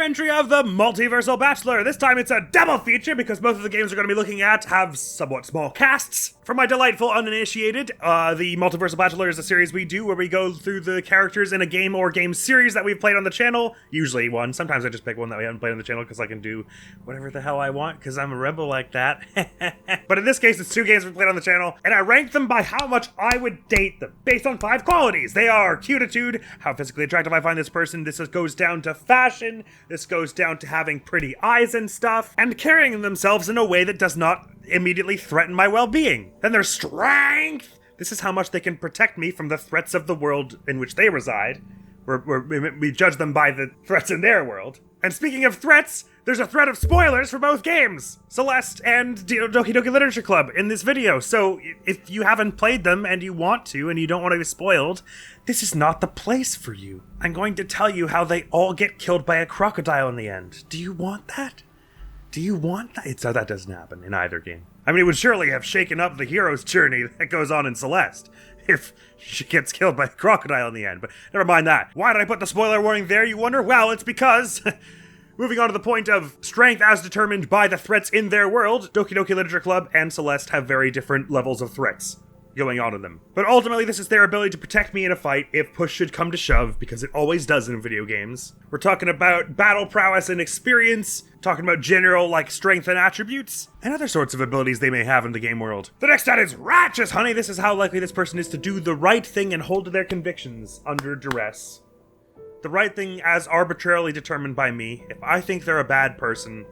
entry of the Multiversal Bachelor. This time it's a double feature because both of the games we're going to be looking at have somewhat small casts. For my delightful uninitiated, the Multiversal Bachelor is a series we do where we go through the characters in a game or game series that we've played on the channel. Usually one. Sometimes I just pick one that we haven't played on the channel because I can do whatever the hell I want because I'm a rebel like that. But in this case, it's 2 games we played on the channel, and I ranked them by how much I would date them, based on 5 qualities. They are cutitude, how physically attractive I find this person. This goes down to fashion. This goes down to having pretty eyes and stuff, and carrying themselves in a way that does not immediately threaten my well-being. Then there's strength. This is how much they can protect me from the threats of the world in which they reside. We judge them by the threats in their world. And speaking of threats, there's a threat of spoilers for both games, Celeste and Doki Doki Literature Club, in this video. So if you haven't played them and you want to and you don't want to be spoiled, this is not the place for you. I'm going to tell you how they all get killed by a crocodile in the end. Do you want that? Do you want that? That doesn't happen in either game. I mean, it would surely have shaken up the hero's journey that goes on in Celeste if she gets killed by a crocodile in the end, but never mind that. Why did I put the spoiler warning there, you wonder? Well, it's because, moving on to the point of strength as determined by the threats in their world, Doki Doki Literature Club and Celeste have very different levels of threats going on in them. But ultimately, this is their ability to protect me in a fight if push should come to shove, because it always does in video games. We're talking about battle prowess and experience, talking about general, strength and attributes, and other sorts of abilities they may have in the game world. The next stat is righteous, honey. This is how likely this person is to do the right thing and hold to their convictions under duress. The right thing as arbitrarily determined by me. If I think they're a bad person,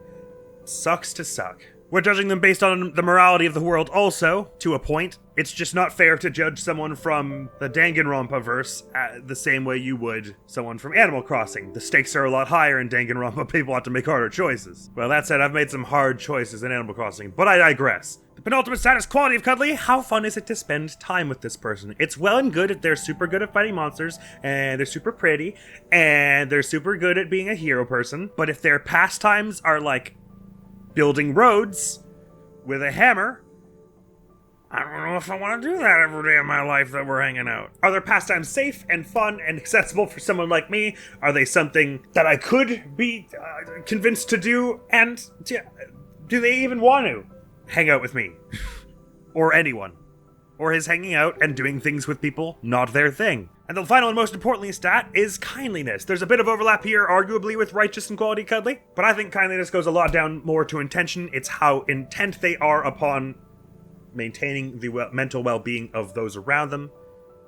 sucks to suck. We're judging them based on the morality of the world also, to a point. It's just not fair to judge someone from the Danganronpa-verse the same way you would someone from Animal Crossing. The stakes are a lot higher in Danganronpa, people have to make harder choices. Well, that said, I've made some hard choices in Animal Crossing, but I digress. The penultimate stat is quality of cuddly. How fun is it to spend time with this person? It's well and good if they're super good at fighting monsters, and they're super pretty, and they're super good at being a hero person, but if their pastimes are building roads with a hammer, I don't know if I want to do that every day of my life that we're hanging out. Are their pastimes safe and fun and accessible for someone like me? Are they something that I could be convinced to do? And do they even want to hang out with me? Or anyone? Or is hanging out and doing things with people not their thing? And the final and most importantly stat is kindliness. There's a bit of overlap here, arguably, with righteous and quality cuddly, but I think kindliness goes a lot down more to intention. It's how intent they are upon maintaining the mental well-being of those around them,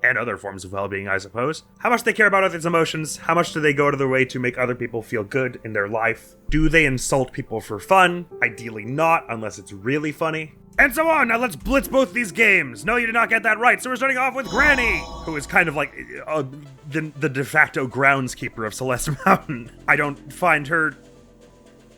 and other forms of well-being, I suppose. How much they care about others' emotions, how much do they go to their way to make other people feel good in their life? Do they insult people for fun? Ideally not, unless it's really funny. And so on. Now let's blitz both these games. No, you did not get that right. So we're starting off with Granny, who is kind of the de facto groundskeeper of Celeste Mountain. I don't find her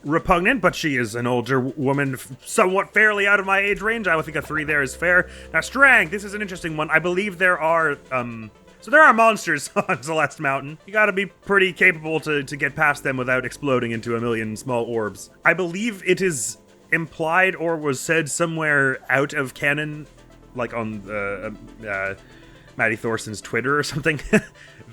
repugnant, but she is an older woman, somewhat fairly out of my age range. I would think a 3 there is fair. Now strength, this is an interesting one. I believe there are, so there are monsters on Celeste Mountain. You gotta be pretty capable to get past them without exploding into a million small orbs. I believe it is implied or was said somewhere out of canon, on Maddie Thorson's Twitter or something,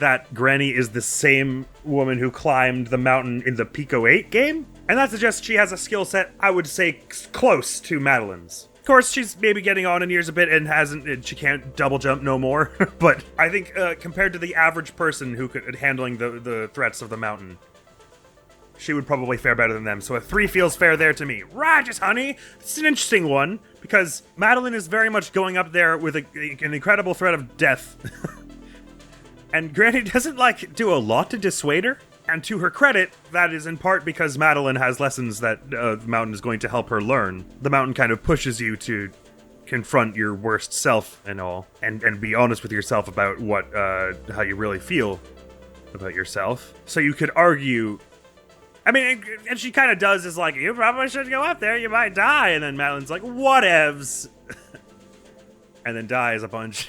that Granny is the same woman who climbed the mountain in the Pico 8 game. And that suggests she has a skill set, I would say, close to Madeline's. Of course, she's maybe getting on in years a bit and she can't double jump no more. But I think compared to the average person who could handling the threats of the mountain, she would probably fare better than them. So a 3 feels fair there to me. Righteous, honey! It's an interesting one, because Madeline is very much going up there with an incredible threat of death. And Granny doesn't, do a lot to dissuade her. And to her credit, that is in part because Madeline has lessons that the mountain is going to help her learn. The mountain kind of pushes you to confront your worst self and all, and be honest with yourself about how you really feel about yourself. So you could argue, and she kind of does, is you probably shouldn't go up there, you might die. And then Madeline's like, whatevs. And then dies a bunch.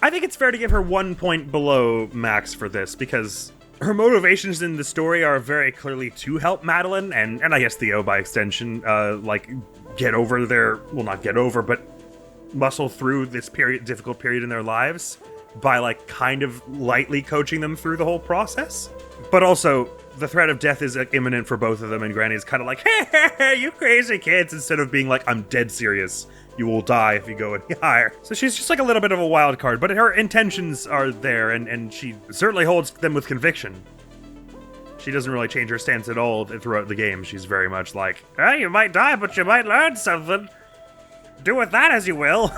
I think it's fair to give her 1 point below max for this, because her motivations in the story are very clearly to help Madeline, and I guess Theo by extension, get over their, well, not get over, but muscle through this difficult period in their lives by kind of lightly coaching them through the whole process. But also, the threat of death is imminent for both of them, and Granny's kind of like, hey, you crazy kids, instead of being like, I'm dead serious. You will die if you go any higher. So she's just like a little bit of a wild card, but her intentions are there, and she certainly holds them with conviction. She doesn't really change her stance at all throughout the game. She's very much like, you might die, but you might learn something. Do with that as you will.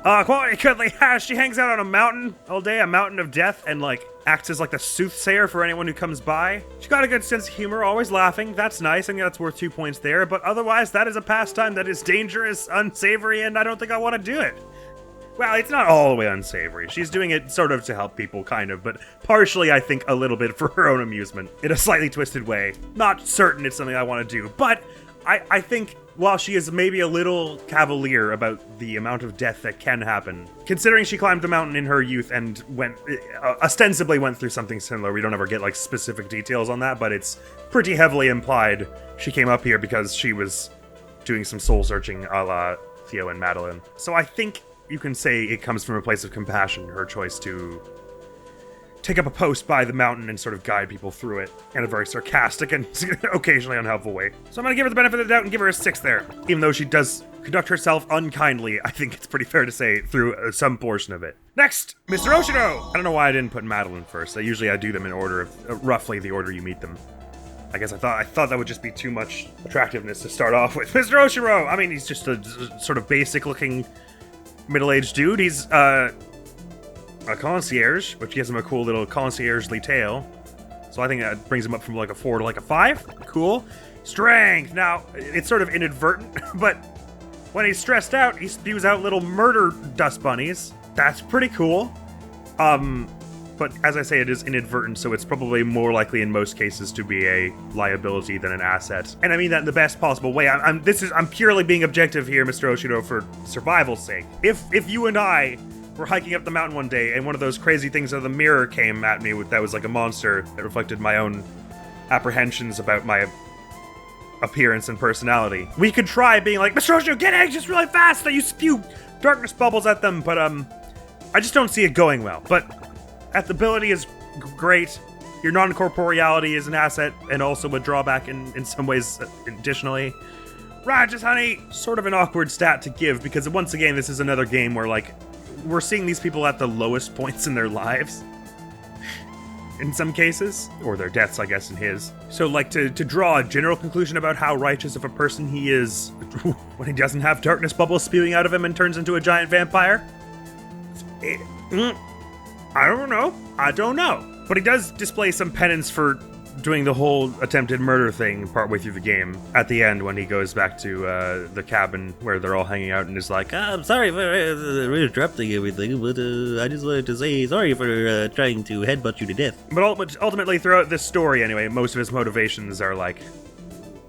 Quality Cuddly, she hangs out on a mountain all day, a mountain of death, and like acts as like the soothsayer for anyone who comes by. She's got a good sense of humor, always laughing. That's nice. I think that's worth 2 points there. But otherwise, that is a pastime that is dangerous, unsavory, and I don't think I want to do it. Well, it's not all the way unsavory. She's doing it sort of to help people, kind of, but partially, I think, a little bit for her own amusement, in a slightly twisted way. Not certain it's something I want to do, but I think while she is maybe a little cavalier about the amount of death that can happen, considering she climbed the mountain in her youth and ostensibly went through something similar, we don't ever get like specific details on that, but it's pretty heavily implied she came up here because she was doing some soul searching a la Theo and Madeline. So I think you can say it comes from a place of compassion, her choice to take up a post by the mountain and sort of guide people through it in a very sarcastic and occasionally unhelpful way. So I'm going to give her the benefit of the doubt and give her a 6 there. Even though she does conduct herself unkindly, I think it's pretty fair to say, through some portion of it. Next, Mr. Oshiro! I don't know why I didn't put Madeline first. Usually I do them in order of, roughly the order you meet them. I guess I thought that would just be too much attractiveness to start off with. Mr. Oshiro! I mean, he's just a sort of basic-looking middle-aged dude. He's, a concierge, which gives him a cool little concierge-ly tail. So I think that brings him up from like a 4 to like a 5. Cool. Strength. Now, it's sort of inadvertent, but when he's stressed out, he spews out little murder dust bunnies. That's pretty cool. But as I say, it is inadvertent, so it's probably more likely in most cases to be a liability than an asset. And I mean that in the best possible way. I'm purely being objective here, Mr. Oshiro, for survival's sake. If you and I were hiking up the mountain one day and one of those crazy things out of the mirror came at me that was like a monster that reflected my own apprehensions about my appearance and personality, we could try being like, Mr. Oshiro, get anxious really fast, that you spew darkness bubbles at them, but I just don't see it going well. But ability is great. Your non-corporeality is an asset and also a drawback in some ways additionally. Righteous, honey! Sort of an awkward stat to give because once again, this is another game where like, we're seeing these people at the lowest points in their lives. In some cases. Or their deaths, I guess, in his. So like to draw a general conclusion about how righteous of a person he is when he doesn't have darkness bubbles spewing out of him and turns into a giant vampire. I don't know. But he does display some penance for doing the whole attempted murder thing partway through the game. At the end, when he goes back to the cabin where they're all hanging out and is like, I'm sorry for interrupting everything, but I just wanted to say sorry for trying to headbutt you to death. But ultimately, throughout this story, anyway, most of his motivations are like,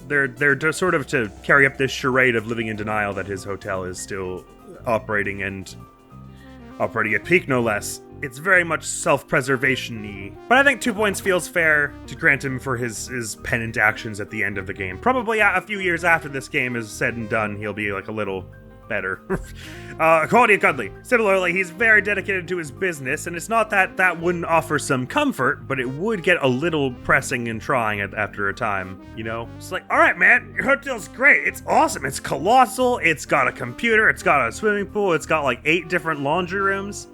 they're sort of to carry up this charade of living in denial that his hotel is still operating and operating at peak, no less. It's very much self-preservation-y. But I think 2 points feels fair to grant him for his penitent actions at the end of the game. Probably a few years after this game is said and done, he'll be like a little better. Quality of Cuddly. Similarly, he's very dedicated to his business, and it's not that wouldn't offer some comfort, but it would get a little pressing and trying after a time, you know? It's like, alright man, your hotel's great, it's awesome, it's colossal, it's got a computer, it's got a swimming pool, it's got like 8 different laundry rooms.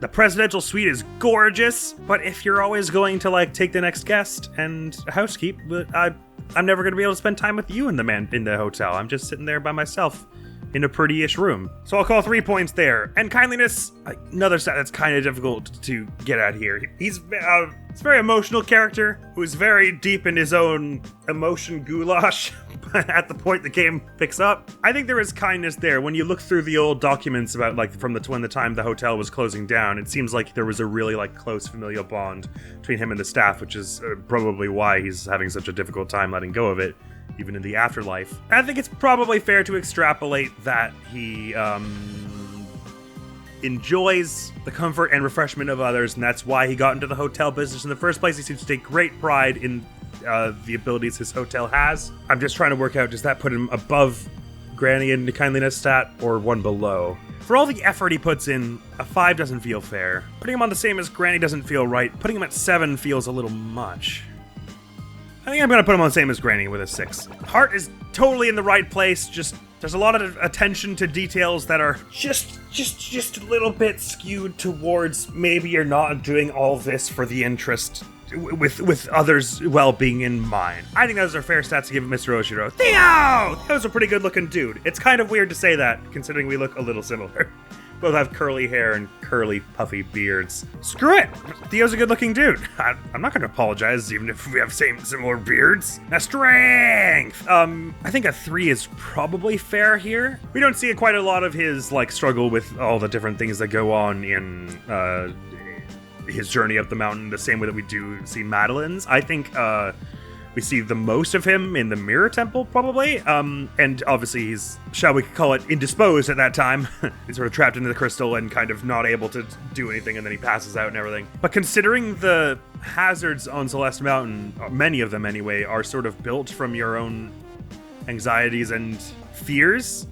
The presidential suite is gorgeous, but if you're always going to like take the next guest and housekeep, I'm never going to be able to spend time with you in the hotel. I'm just sitting there by myself in a pretty-ish room. So I'll call 3 points there. And kindliness, another stat that's kind of difficult to get at here. He's a very emotional character who's very deep in his own emotion goulash at the point the game picks up. I think there is kindness there. When you look through the old documents about like from when the time the hotel was closing down, it seems like there was a really like close familial bond between him and the staff, which is probably why he's having such a difficult time letting go of it, even in the afterlife. And I think it's probably fair to extrapolate that he enjoys the comfort and refreshment of others, and that's why he got into the hotel business in the first place. He seems to take great pride in the abilities his hotel has. I'm just trying to work out, does that put him above Granny in the kindliness stat or one below? For all the effort he puts in, a 5 doesn't feel fair. Putting him on the same as Granny doesn't feel right. Putting him at 7 feels a little much. I think I'm gonna put him on the same as Granny with a 6. Heart is totally in the right place, just there's a lot of attention to details that are just a little bit skewed towards maybe you're not doing all this for the interest with others' well-being in mind. I think those are fair stats to give Mr. Oshiro. Theo! That was a pretty good-looking dude. It's kind of weird to say that, considering we look a little similar. Both have curly hair and curly, puffy beards. Screw it! Theo's a good-looking dude. I'm not gonna apologize, even if we have similar beards. Now, strength! I think a 3 is probably fair here. We don't see quite a lot of his, like, struggle with all the different things that go on in, his journey up the mountain the same way that we do see Madeline's. I think, we see the most of him in the Mirror Temple, probably. And obviously he's, shall we call it, indisposed at that time. He's sort of trapped into the crystal and kind of not able to do anything, and then he passes out and everything. But considering the hazards on Celeste Mountain, many of them anyway, are sort of built from your own anxieties and fears,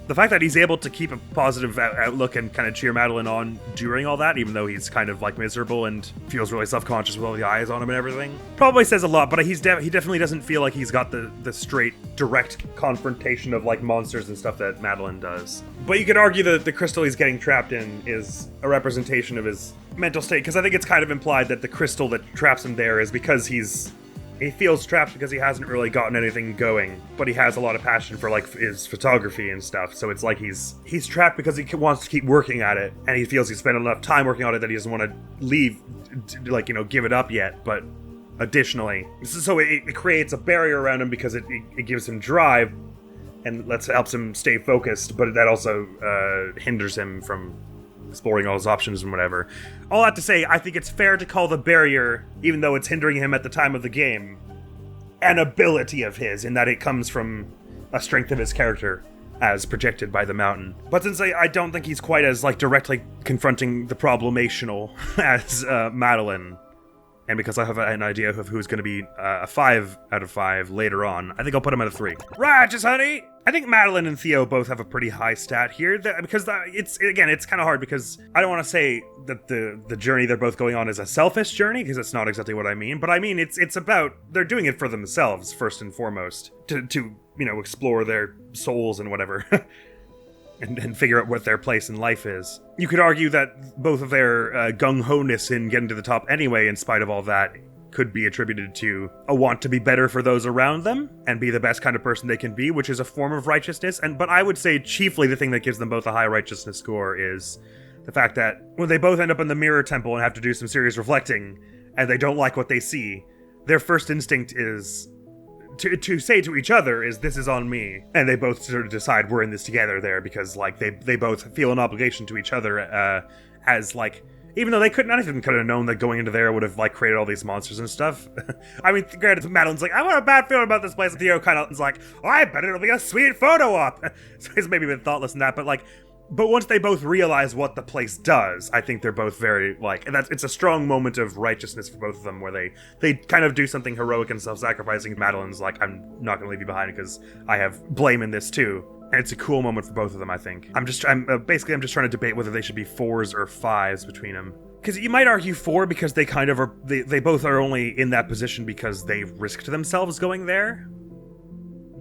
the fact that he's able to keep a positive outlook and kind of cheer Madeline on during all that, even though he's kind of like miserable and feels really self-conscious with all the eyes on him and everything, probably says a lot. But he definitely doesn't feel like he's got the straight, direct confrontation of like monsters and stuff that Madeline does. But you could argue that the crystal he's getting trapped in is a representation of his mental state, because I think it's kind of implied that the crystal that traps him there is because he feels trapped because he hasn't really gotten anything going, but he has a lot of passion for like his photography and stuff. So it's like he's trapped because he wants to keep working at it, and he feels he's spent enough time working on it that he doesn't want to leave, like, give it up yet. But additionally, so it creates a barrier around him because it gives him drive and helps him stay focused, but that also hinders him from exploring all his options and whatever. All that to say, I think it's fair to call the barrier, even though it's hindering him at the time of the game, an ability of his, in that it comes from a strength of his character as projected by the mountain. But since I don't think he's quite as like directly confronting the problemational as Madeline, and because I have an idea of who's going to be a 5 out of 5 later on, I think I'll put him at a 3. Righteous, honey! I think Madeline and Theo both have a pretty high stat here, because it's kind of hard, because I don't want to say that the journey they're both going on is a selfish journey, because that's not exactly what I mean, but I mean it's about, they're doing it for themselves, first and foremost, to explore their souls and whatever. And figure out what their place in life is. You could argue that both of their gung-ho-ness in getting to the top anyway, in spite of all that, could be attributed to a want to be better for those around them and be the best kind of person they can be, which is a form of righteousness. But I would say chiefly the thing that gives them both a high righteousness score is the fact that when they both end up in the Mirror Temple and have to do some serious reflecting, and they don't like what they see, their first instinct is to say to each other is, this is on me. And they both sort of decide we're in this together there, because like they both feel an obligation to each other as like, even though none of them could have known that going into there would have like created all these monsters and stuff. I mean, granted, Madeline's like, I want a bad feeling about this place. Theo kind of is like, oh, I bet it'll be a sweet photo op. So he's maybe been thoughtless in that, but once they both realize what the place does, I think they're both very, like, and it's a strong moment of righteousness for both of them, where they kind of do something heroic and self-sacrificing. Madeline's like, I'm not going to leave you behind because I have blame in this too. And it's a cool moment for both of them, I think. I'm just trying to debate whether they should be 4s or 5s between them. Because you might argue 4 because they kind of are, they both are only in that position because they risked themselves going there.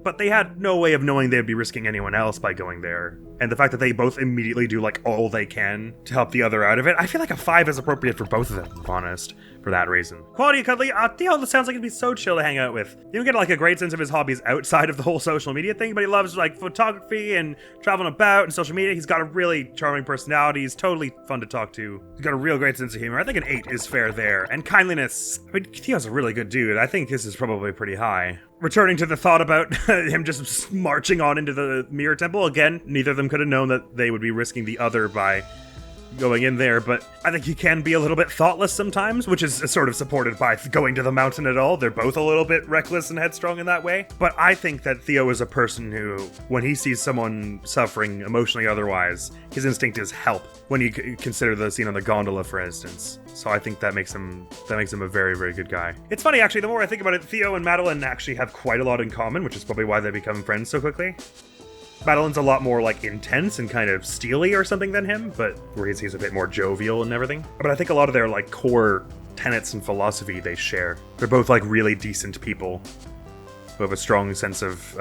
But they had no way of knowing they'd be risking anyone else by going there. And the fact that they both immediately do like all they can to help the other out of it, I feel like a 5 is appropriate for both of them, if I'm honest, for that reason. Quality cuddly, Theo sounds like he'd be so chill to hang out with. You don't get like a great sense of his hobbies outside of the whole social media thing, but he loves like photography and traveling about and social media. He's got a really charming personality. He's totally fun to talk to. He's got a real great sense of humor. I think an 8 is fair there. And kindliness, I mean, Theo's a really good dude. I think this is probably pretty high. Returning to the thought about him just marching on into the Mirror Temple, again, neither of them could have known that they would be risking the other by going in there, but I think he can be a little bit thoughtless sometimes, which is sort of supported by going to the mountain at all. They're both a little bit reckless and headstrong in that way. But I think that Theo is a person who, when he sees someone suffering emotionally otherwise, his instinct is help. When you consider the scene on the gondola, for instance. So I think that makes him a very, very good guy. It's funny, actually, the more I think about it, Theo and Madeline actually have quite a lot in common, which is probably why they become friends so quickly. Madeline's a lot more like intense and kind of steely or something than him, but where he's a bit more jovial and everything. But I think a lot of their like core tenets and philosophy they share. They're both like really decent people who have a strong sense of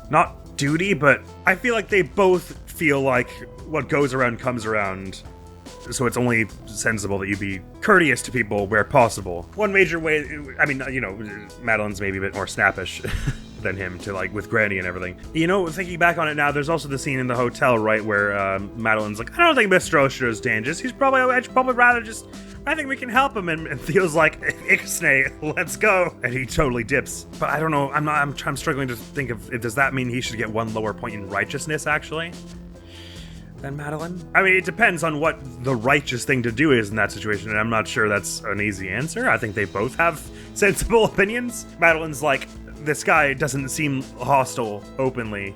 not duty, but I feel like they both feel like what goes around comes around. So it's only sensible that you be courteous to people where possible. One major way, I mean, you know, Madeline's maybe a bit more snappish than him to like with Granny and everything. You know, thinking back on it now, there's also the scene in the hotel, right, where Madeline's like, I don't think Mr. Oshiro's dangerous. I'd probably rather just, I think we can help him. And Theo's like, Ixnay, let's go. And he totally dips. But I don't know, I'm struggling to think of, does that mean he should get one lower point in righteousness, actually? Than Madeline? I mean, it depends on what the righteous thing to do is in that situation, and I'm not sure that's an easy answer. I think they both have sensible opinions. Madeline's like, this guy doesn't seem hostile openly,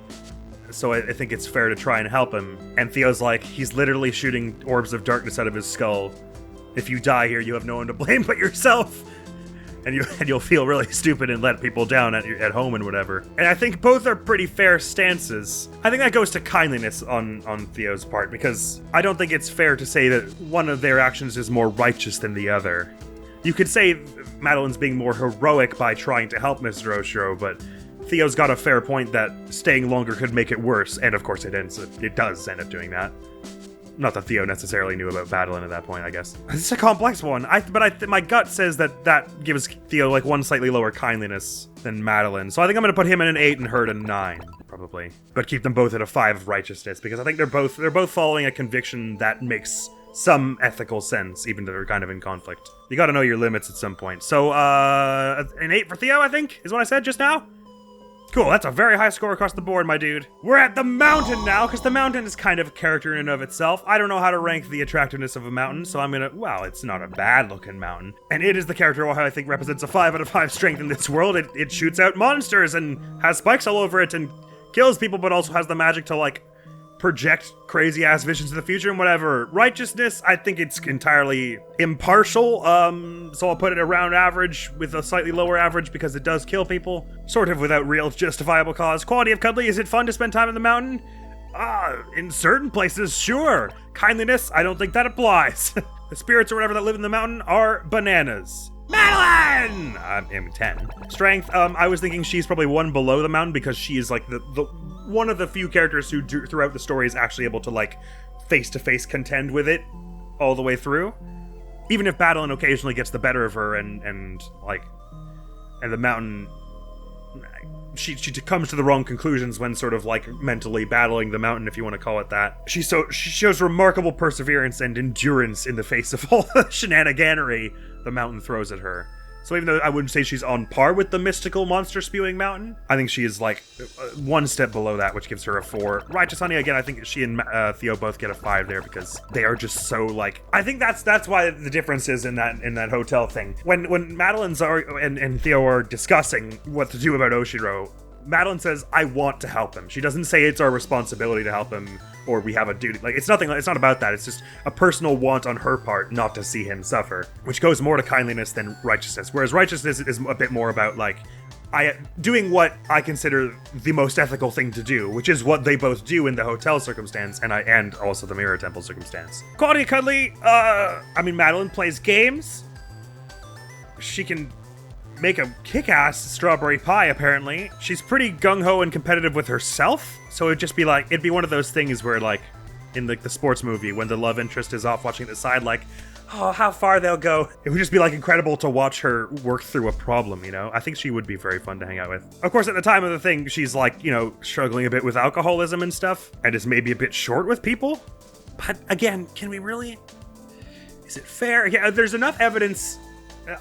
so I think it's fair to try and help him. And Theo's like, he's literally shooting orbs of darkness out of his skull. If you die here, you have no one to blame but yourself. And you'll feel really stupid and let people down at home and whatever. And I think both are pretty fair stances. I think that goes to kindliness on Theo's part, because I don't think it's fair to say that one of their actions is more righteous than the other. You could say Madeline's being more heroic by trying to help Mr. Oshiro, but Theo's got a fair point that staying longer could make it worse, and of course it does end up doing that. Not that Theo necessarily knew about Madeline at that point, I guess. It's a complex one, but my gut says that gives Theo like one slightly lower kindliness than Madeline. So I think I'm gonna put him in an 8 and her at a 9, probably. But keep them both at a 5 of righteousness, because I think they're both following a conviction that makes some ethical sense, even though they're kind of in conflict. You gotta know your limits at some point. So, an 8 for Theo, I think, is what I said just now? Cool, that's a very high score across the board, my dude. We're at the mountain now, because the mountain is kind of a character in and of itself. I don't know how to rank the attractiveness of a mountain, so I'm gonna, well, it's not a bad-looking mountain. And it is the character who I think represents a 5 out of 5 strength in this world. It shoots out monsters and has spikes all over it and kills people, but also has the magic to, like, project crazy-ass visions of the future and whatever. Righteousness, I think it's entirely impartial, so I'll put it around average with a slightly lower average because it does kill people, sort of without real justifiable cause. Quality of cuddly, is it fun to spend time in the mountain? In certain places, sure. Kindliness, I don't think that applies. The spirits or whatever that live in the mountain are bananas. Madeline! I'm 10. Strength, I was thinking she's probably one below the mountain because she is like the one of the few characters who throughout the story is actually able to like face-to-face contend with it all the way through. Even if Madeline occasionally gets the better of her and the mountain, she comes to the wrong conclusions when sort of like mentally battling the mountain, if you want to call it that. She shows remarkable perseverance and endurance in the face of all the shenaniganery the mountain throws at her. So even though I wouldn't say she's on par with the mystical monster-spewing mountain, I think she is like one step below that, which gives her a 4. Righteous Honey, again, I think she and Theo both get a 5 there because they are just so like... I think that's why the difference is in that hotel thing. When Madeline's and Theo are discussing what to do about Oshiro, Madeline says, I want to help him. She doesn't say it's our responsibility to help him or we have a duty. Like, it's not about that. It's just a personal want on her part not to see him suffer, which goes more to kindliness than righteousness. Whereas righteousness is a bit more about, like, doing what I consider the most ethical thing to do, which is what they both do in the hotel circumstance and also the Mirror Temple circumstance. Quality of cuddly, Madeline plays games. She can make a kick-ass strawberry pie, apparently. She's pretty gung-ho and competitive with herself, so it'd be one of those things where, like, in the sports movie, when the love interest is off watching the side, like, oh, how far they'll go. It would just be, like, incredible to watch her work through a problem, you know? I think she would be very fun to hang out with. Of course, at the time of the thing, she's, like, you know, struggling a bit with alcoholism and stuff, and is maybe a bit short with people. But, again, can we really... Is it fair? Yeah, there's enough evidence...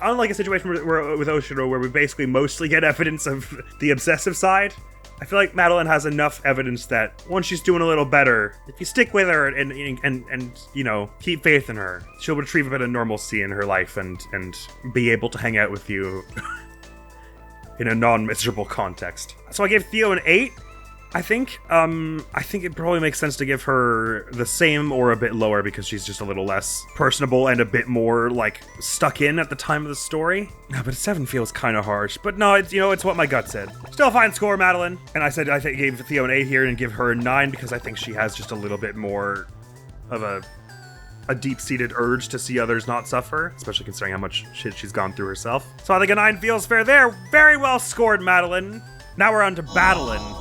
Unlike a situation with Oshiro, where we basically mostly get evidence of the obsessive side, I feel like Madeline has enough evidence that once she's doing a little better, if you stick with her and you know, keep faith in her, she'll retrieve a bit of normalcy in her life and be able to hang out with you in a non-miserable context. So I gave Theo an 8. I think it probably makes sense to give her the same or a bit lower because she's just a little less personable and a bit more, like, stuck in at the time of the story. No, but 7 feels kind of harsh. But no, it's what my gut said. Still a fine score, Madeline. And I gave Theo an 8 here and give her a 9 because I think she has just a little bit more of a deep-seated urge to see others not suffer, especially considering how much shit she's gone through herself. So I think a 9 feels fair there. Very well scored, Madeline. Now we're on to Madeline.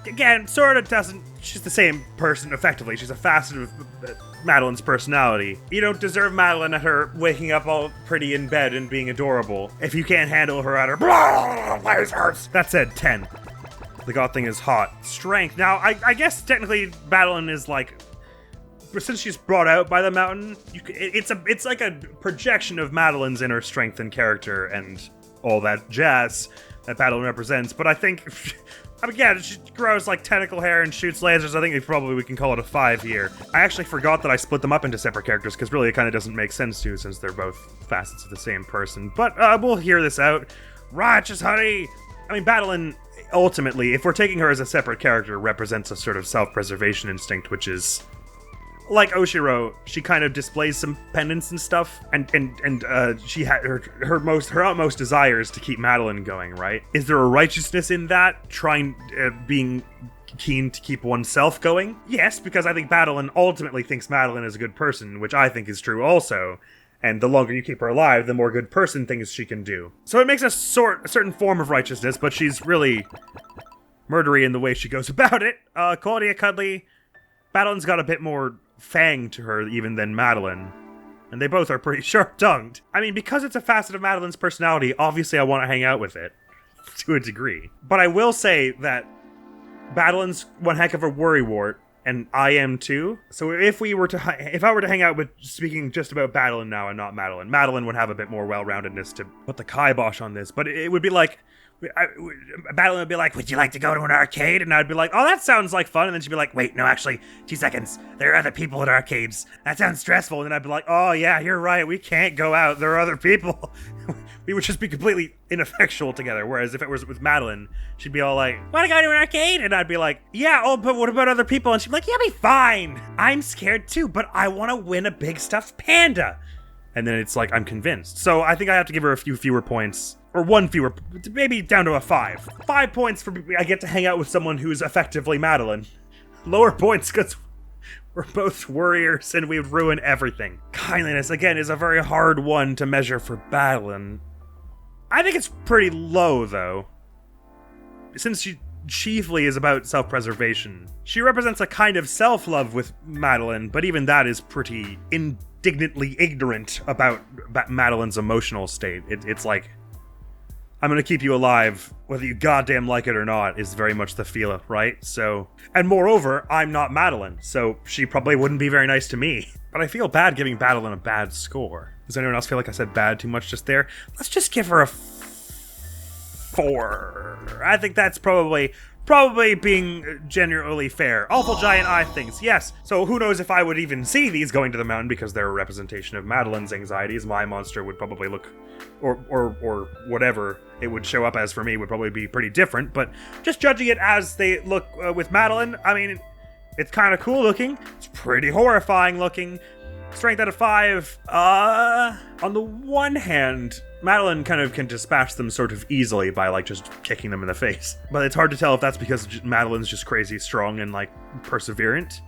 Again, sort of doesn't... She's the same person, effectively. She's a facet of Madeline's personality. You don't deserve Madeline at her waking up all pretty in bed and being adorable. If you can't handle her at her... lasers. That said, 10. The god thing is hot. Strength. Now, I guess technically Madeline is like... Since she's brought out by the mountain, it's like a projection of Madeline's inner strength and character and all that jazz that Madeline represents. But I think... Again, she grows like tentacle hair and shoots lasers. I think we can call it a 5 here. I actually forgot that I split them up into separate characters because really it kind of doesn't make sense to since they're both facets of the same person. But we'll hear this out. Righteous honey! I mean, Madeline, ultimately, if we're taking her as a separate character, represents a sort of self-preservation instinct, which is... Like Oshiro, she kind of displays some pendants and stuff, and she had her utmost desire is to keep Madeline going, right? Is there a righteousness in that, being keen to keep oneself going? Yes, because I think Madeline ultimately thinks Madeline is a good person, which I think is true also. And the longer you keep her alive, the more good person things she can do. So it makes a certain form of righteousness, but she's really murdery in the way she goes about it. Quality of cuddly. Madeline's got a bit more fang to her even than Madeline. And they both are pretty sharp-tongued. I mean, because it's a facet of Madeline's personality, obviously I want to hang out with it. To a degree. But I will say that Madeline's one heck of a worrywart, and I am too. So if I were to hang out with, speaking just about Madeline now and not Madeline, Madeline would have a bit more well-roundedness to put the kibosh on this. But it would be like... Madeline would be like, would you like to go to an arcade? And I'd be like, oh, that sounds like fun. And then she'd be like, wait, no, actually, 2 seconds. There are other people at arcades. That sounds stressful. And then I'd be like, oh, yeah, you're right. We can't go out. There are other people. We would just be completely ineffectual together. Whereas if it was with Madeline, she'd be all like, want to go to an arcade? And I'd be like, yeah, oh, but what about other people? And she'd be like, yeah, be fine. I'm scared too, but I want to win a big stuffed panda. And then it's like, I'm convinced. So I think I have to give her a few fewer points. Or 1 fewer, maybe down to a 5. 5 points for I get to hang out with someone who's effectively Madeline. Lower points because we're both warriors and we would ruin everything. Kindliness, again, is a very hard one to measure for Madeline. I think it's pretty low, though. Since she chiefly is about self-preservation. She represents a kind of self-love with Madeline, but even that is pretty indignantly ignorant about Madeline's emotional state. It's like... I'm gonna keep you alive, whether you goddamn like it or not, is very much the feel, right? So, and moreover, I'm not Madeline, so she probably wouldn't be very nice to me. But I feel bad giving Madeline a bad score. Does anyone else feel like I said bad too much just there? Let's just give her a 4. I think that's probably being generally fair. Awful giant eye things, yes. So who knows if I would even see these going to the mountain because they're a representation of Madeline's anxieties. My monster would probably look, or whatever it would show up as for me would probably be pretty different. But just judging it as they look with Madeline, I mean, it's kind of cool looking. It's pretty horrifying looking. Strength out of 5. On the one hand, Madeline kind of can dispatch them sort of easily by, like, just kicking them in the face. But it's hard to tell if that's because Madeline's just crazy strong and, like, perseverant,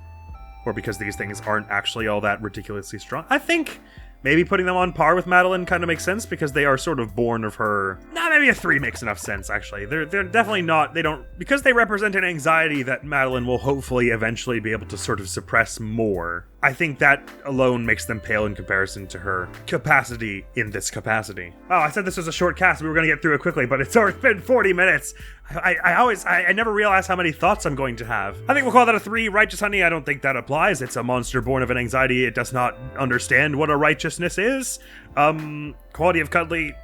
or because these things aren't actually all that ridiculously strong. I think maybe putting them on par with Madeline kind of makes sense because they are sort of born of her. Nah, maybe a 3 makes enough sense, actually. They're definitely not, because they represent an anxiety that Madeline will hopefully eventually be able to sort of suppress more. I think that alone makes them pale in comparison to her capacity in this capacity. Oh, I said this was a short cast. We were going to get through it quickly, but it's already been 40 minutes. I never realize how many thoughts I'm going to have. I think we'll call that a 3. Righteous honey, I don't think that applies. It's a monster born of an anxiety. It does not understand what a righteousness is. Quality of cuddly,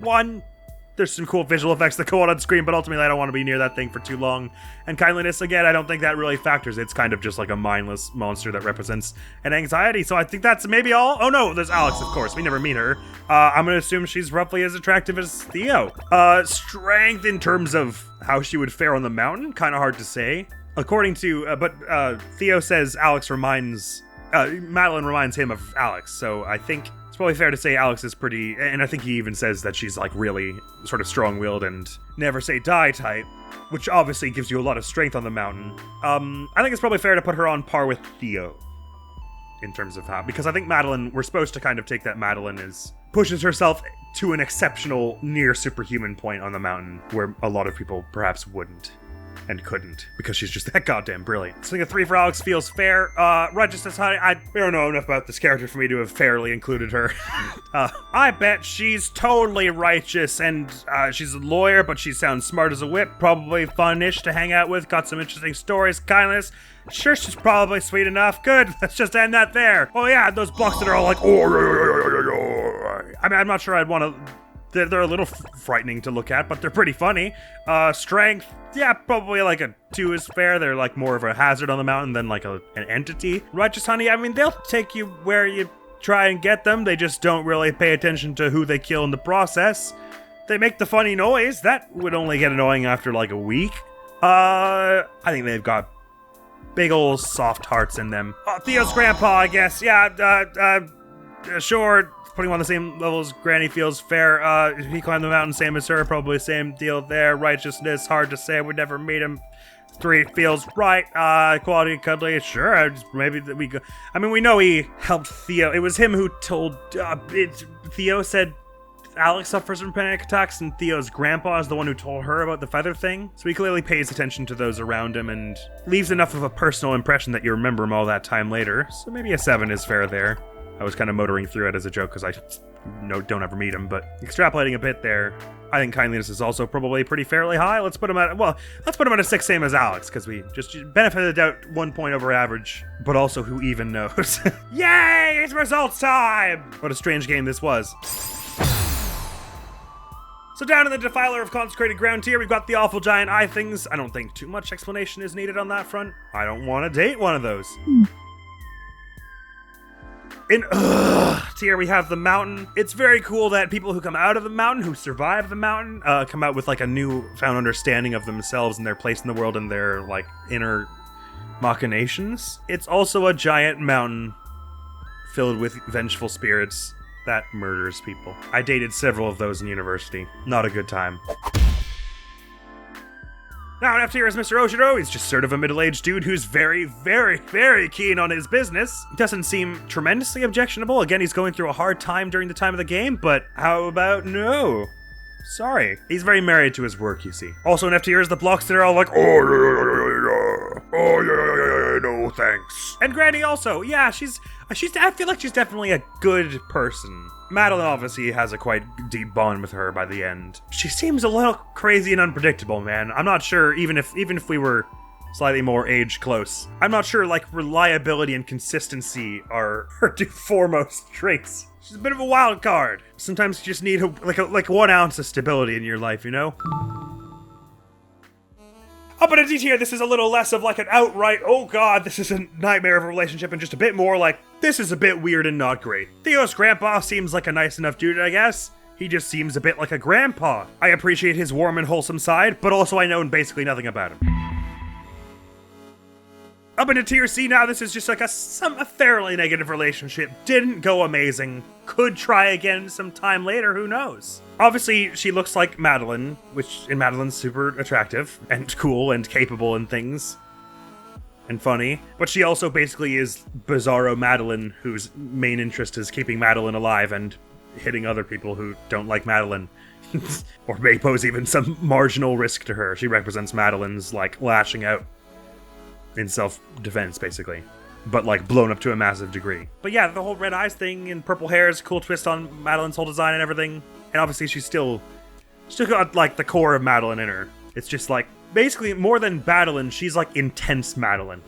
1. There's some cool visual effects that go on screen, but ultimately I don't want to be near that thing for too long. And kindliness, again, I don't think that really factors. It's kind of just like a mindless monster that represents an anxiety, so I think that's maybe all. Oh no, there's Alex, of course. We never meet her. I'm gonna assume she's roughly as attractive as Theo. Strength in terms of how she would fare on the mountain, kind of hard to say. According to, Theo says Madeline reminds him of Alex, so I think it's probably fair to say Alex is pretty, and I think he even says that she's like really sort of strong-willed and never say die type, which obviously gives you a lot of strength on the mountain. I think it's probably fair to put her on par with Theo in terms of how, because I think Madeline, we're supposed to kind of take that Madeline pushes herself to an exceptional near superhuman point on the mountain where a lot of people perhaps wouldn't. And couldn't, because she's just that goddamn brilliant. So I think a 3 for Alex feels fair. Righteousness, I don't know enough about this character for me to have fairly included her. I bet she's totally righteous, and she's a lawyer, but she sounds smart as a whip, probably fun-ish to hang out with, got some interesting stories, kindness. Sure, she's probably sweet enough. Good, let's just end that there. Oh yeah, those blocks that are all like, I mean, I'm not sure I'd want to... They're a little frightening to look at, but they're pretty funny. Strength, yeah, probably like a 2 is fair. They're like more of a hazard on the mountain than like an entity. Righteous honey, I mean, they'll take you where you try and get them. They just don't really pay attention to who they kill in the process. They make the funny noise. That would only get annoying after like a week. I think they've got big ol' soft hearts in them. Theo's grandpa, I guess. Yeah, sure. Putting him on the same level as Granny feels fair. He climbed the mountain, same as her, probably same deal there. Righteousness, hard to say, I would never meet him. 3 feels right. Quality, cuddly, sure. Maybe that we go. I mean, we know he helped Theo. It was him who told. Theo said Alex suffers from panic attacks, and Theo's grandpa is the one who told her about the feather thing. So he clearly pays attention to those around him and leaves enough of a personal impression that you remember him all that time later. So maybe a 7 is fair there. I was kind of motoring through it as a joke because I don't ever meet him, but extrapolating a bit there, I think kindliness is also probably pretty fairly high. Let's put him at a 6, same as Alex, because we just benefit of the doubt 1 point over average, but also who even knows. Yay, it's results time! What a strange game this was. So down in the Defiler of Consecrated Ground tier, we've got the Awful Giant Eye Things. I don't think too much explanation is needed on that front. I don't want to date one of those. In tier, we have the mountain. It's very cool that people who come out of the mountain, who survive the mountain, come out with like a newfound understanding of themselves and their place in the world and their like inner machinations. It's also a giant mountain filled with vengeful spirits that murders people. I dated several of those in university. Not a good time. Now, an F tier is Mr. Oshiro. He's just sort of a middle-aged dude who's very, very, very keen on his business. Doesn't seem tremendously objectionable. Again, he's going through a hard time during the time of the game, but how about no? Sorry. He's very married to his work, you see. Also, an F tier is the blocks that are all like, no thanks. And Granny also, yeah, I feel like she's definitely a good person. Madeline obviously has a quite deep bond with her by the end. She seems a little crazy and unpredictable, man. I'm not sure, even if we were slightly more age close, I'm not sure like reliability and consistency are her two foremost traits. She's a bit of a wild card. Sometimes you just need like 1 ounce of stability in your life, you know? Up in a D tier, this is a little less of like an outright, oh god, this is a nightmare of a relationship, and just a bit more like, this is a bit weird and not great. Theo's grandpa seems like a nice enough dude, I guess. He just seems a bit like a grandpa. I appreciate his warm and wholesome side, but also I know basically nothing about him. Up into tier C now, this is just like a fairly negative relationship. Didn't go amazing. Could try again sometime later, who knows? Obviously, she looks like Madeline, and Madeline's super attractive and cool and capable and things. And funny. But she also basically is Bizarro Madeline, whose main interest is keeping Madeline alive and hitting other people who don't like Madeline. Or may pose even some marginal risk to her. She represents Madeline's, like, lashing out in self-defense, basically. But, like, blown up to a massive degree. But yeah, the whole red eyes thing and purple hair is a cool twist on Madeline's whole design and everything. And obviously she's still got, like, the core of Madeline in her. It's just, like, basically, more than Madeline, she's, like, intense Madeline.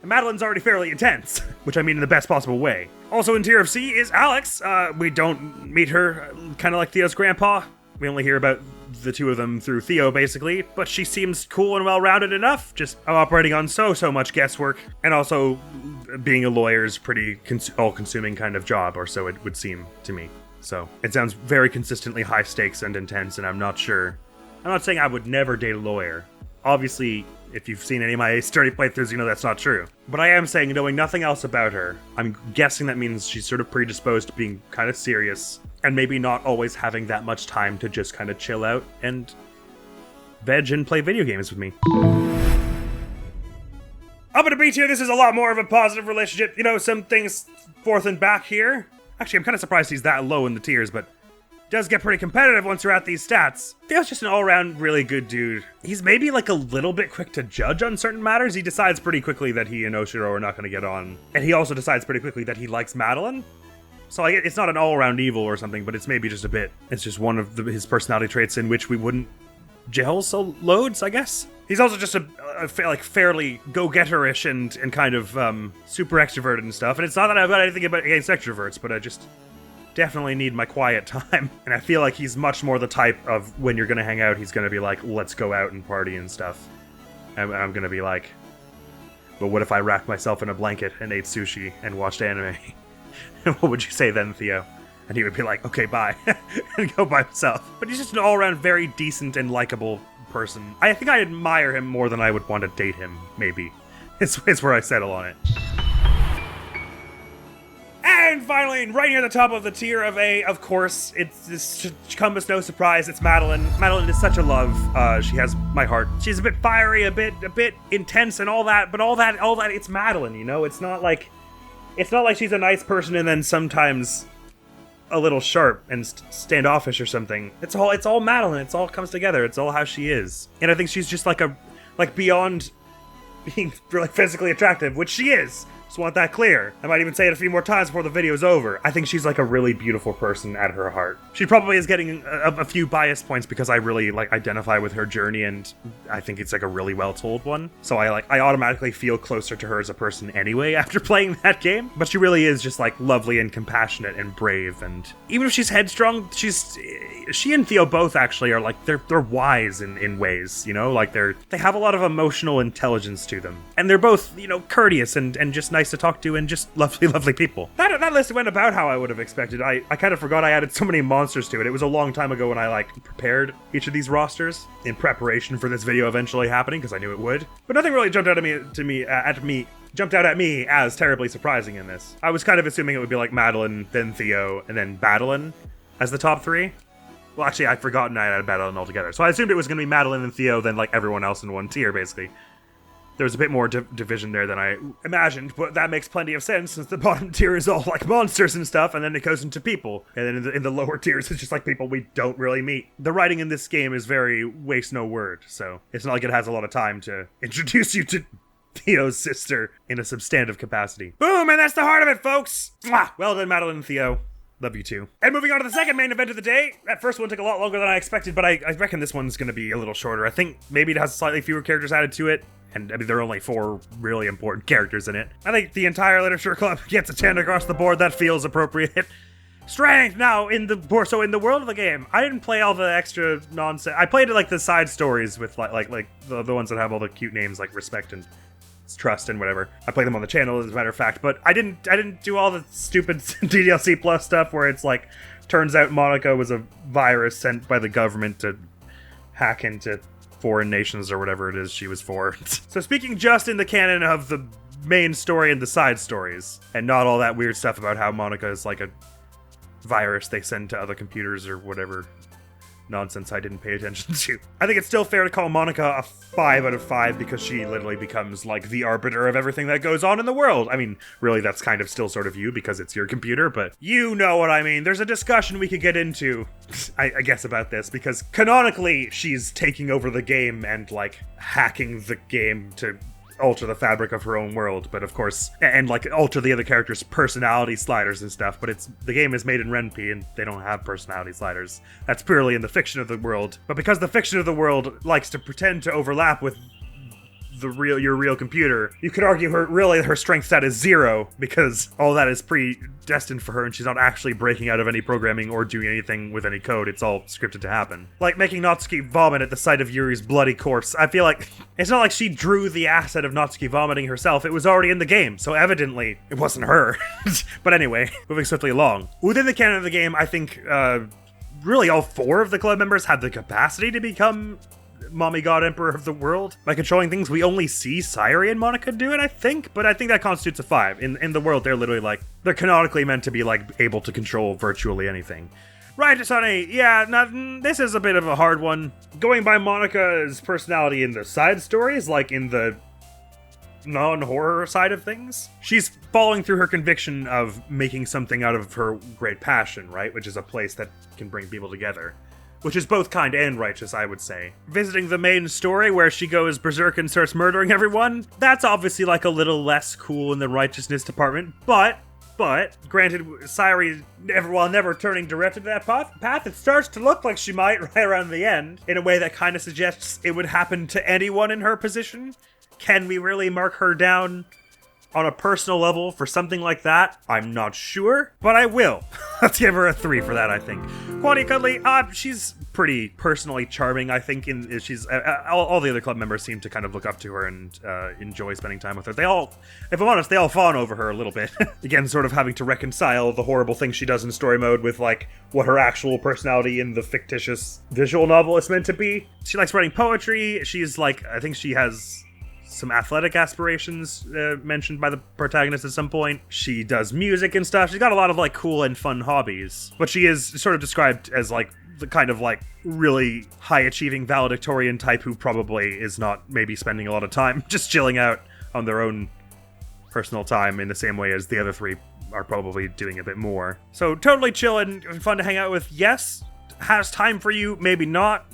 And Madeline's already fairly intense, which I mean in the best possible way. Also in tier of C is Alex. We don't meet her, kind of like Theo's grandpa. We only hear about the two of them through Theo, basically, but she seems cool and well-rounded enough, just operating on so much guesswork, and also being a lawyer's pretty all-consuming kind of job, or so it would seem to me. So, it sounds very consistently high stakes and intense, and I'm not saying I would never date a lawyer. Obviously, if you've seen any of my sturdy playthroughs, you know that's not true. But I am saying, knowing nothing else about her, I'm guessing that means she's sort of predisposed to being kind of serious, and maybe not always having that much time to just kind of chill out and veg and play video games with me. Up at a beach here, this is a lot more of a positive relationship. You know, some things forth and back here. Actually, I'm kind of surprised he's that low in the tiers, but does get pretty competitive once you're at these stats. Theo's just an all-around really good dude. He's maybe like a little bit quick to judge on certain matters. He decides pretty quickly that he and Oshiro are not going to get on. And he also decides pretty quickly that he likes Madeline. So it's not an all-around evil or something, but it's maybe just a bit. It's just one of his personality traits in which we wouldn't gel so loads, I guess. He's also just a fairly go-getter-ish and kind of super extroverted and stuff. And it's not that I've got anything against extroverts, but I just definitely need my quiet time. And I feel like he's much more the type of when you're gonna hang out, he's gonna be like, let's go out and party and stuff. And I'm gonna be like, but what if I wrapped myself in a blanket and ate sushi and watched anime? What would you say then, Theo? And he would be like, okay, bye. And go by himself. But he's just an all-around very decent and likable person. I think I admire him more than I would want to date him, maybe. It's where I settle on it. And finally, right near the top of the tier of A, of course, this should come as no surprise, it's Madeline. Madeline is such a love. She has my heart. She's a bit fiery, a bit intense and all that, but all that, it's Madeline, you know? It's not like she's a nice person and then sometimes a little sharp and standoffish or something. It's all Madeline. It all comes together. It's all how she is. And I think she's just like beyond being really physically attractive, which she is. Just want that clear. I might even say it a few more times before the video's over. I think she's like a really beautiful person at her heart. She probably is getting a few bias points because I really identify with her journey and I think it's like a really well told one. So I automatically feel closer to her as a person anyway after playing that game. But she really is just like lovely and compassionate and brave, and even if she's headstrong, she and Theo both actually are like they're wise in ways, you know, like they have a lot of emotional intelligence to them. And they're both, you know, courteous and just nice to talk to and just lovely people. That list went about how I would have expected. I kind of forgot I added so many monsters to it. It was a long time ago when I prepared each of these rosters in preparation for this video eventually happening because I knew it would. But nothing really jumped out at me as terribly surprising in this. I was kind of assuming it would be like Madeline, then Theo, and then Madeline as the top three. Well, actually, I'd forgotten I added Madeline altogether. So I assumed it was going to be Madeline and Theo, then everyone else in one tier, basically. There was a bit more division there than I imagined, but that makes plenty of sense since the bottom tier is all like monsters and stuff, and then it goes into people. And then in the lower tiers, it's just like people we don't really meet. The writing in this game is very waste no word, so it's not like it has a lot of time to introduce you to Theo's sister in a substantive capacity. Boom, and that's the heart of it, folks! Mwah! Well done, Madeline and Theo. Love you too. And moving on to the second main event of the day. That first one took a lot longer than I expected, but I reckon this one's going to be a little shorter. I think maybe it has slightly fewer characters added to it. And I mean, there are only 4 really important characters in it. I think the entire literature club gets a 10 across the board. That feels appropriate. Strength! Now, in the world of the game, I didn't play all the extra nonsense. I played the side stories with the ones that have all the cute names like Respect and Trust and whatever. I played them on the channel, as a matter of fact, but I didn't do all the stupid DDLC plus stuff where it's like, turns out Monica was a virus sent by the government to hack into foreign nations or whatever it is she was for. So speaking just in the canon of the main story and the side stories, and not all that weird stuff about how Monica is like a virus they send to other computers or whatever nonsense I didn't pay attention to. I think it's still fair to call Monica a 5 out of 5 because she literally becomes like the arbiter of everything that goes on in the world. I mean, really that's kind of still sort of you because it's your computer, but you know what I mean. There's a discussion we could get into, I guess, about this because canonically she's taking over the game and hacking the game to alter the fabric of her own world, but of course, and alter the other characters' personality sliders and stuff, but the game is made in Ren'Py and they don't have personality sliders. That's purely in the fiction of the world. But because the fiction of the world likes to pretend to overlap with your real computer. You could argue her strength stat is 0 because all that is predestined for her and she's not actually breaking out of any programming or doing anything with any code. It's all scripted to happen. Like making Natsuki vomit at the sight of Yuri's bloody corpse. I feel like it's not like she drew the asset of Natsuki vomiting herself. It was already in the game, so evidently it wasn't her. But anyway, moving swiftly along. Within the canon of the game, I think really all 4 of the club members have the capacity to become Mommy God Emperor of the world by controlling things. We only see Sayori and Monica do it, I think, but I think that constitutes a 5. In the world, they're literally like, they're canonically meant to be like able to control virtually anything. Right, Sonny, yeah, this is a bit of a hard one. Going by Monica's personality in the side stories, like in the non-horror side of things, she's following through her conviction of making something out of her great passion, right? Which is a place that can bring people together. Which is both kind and righteous, I would say. Visiting the main story where she goes berserk and starts murdering everyone, that's obviously like a little less cool in the righteousness department, but granted, Sayori, while never turning directly to that path, it starts to look like she might right around the end, in a way that kind of suggests it would happen to anyone in her position. Can we really mark her down on a personal level for something like that? I'm not sure, but I will. Let's give her a 3 for that, I think. Quality Cuddly, she's pretty personally charming, I think. She's all the other club members seem to kind of look up to her and enjoy spending time with her. They all, if I'm honest, they all fawn over her a little bit. Again, sort of having to reconcile the horrible things she does in story mode with, like, what her actual personality in the fictitious visual novel is meant to be. She likes writing poetry. She's like, I think she has some athletic aspirations mentioned by the protagonist at some point. She does music and stuff. She's got a lot of like cool and fun hobbies, but she is sort of described as like the kind of like really high achieving valedictorian type who probably is not maybe spending a lot of time just chilling out on their own personal time in the same way as the other 3 are probably doing a bit more. So totally chill and fun to hang out with, yes. Has time for you, maybe not.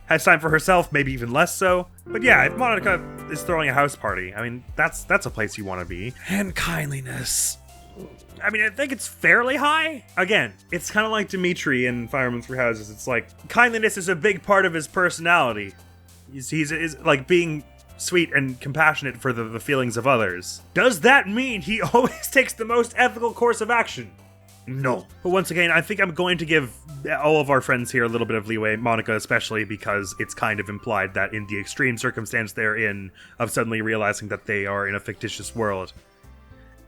Has time for herself, maybe even less so. But yeah, if Monica is throwing a house party, I mean, that's a place you want to be. And kindliness. I mean, I think it's fairly high. Again, it's kind of like Dimitri in Fire Emblem Three Houses. It's like, kindliness is a big part of his personality. He's like being sweet and compassionate for the feelings of others. Does that mean he always takes the most ethical course of action? No. But once again, I think I'm going to give all of our friends here a little bit of leeway, Monica especially, because it's kind of implied that in the extreme circumstance they're in, of suddenly realizing that they are in a fictitious world,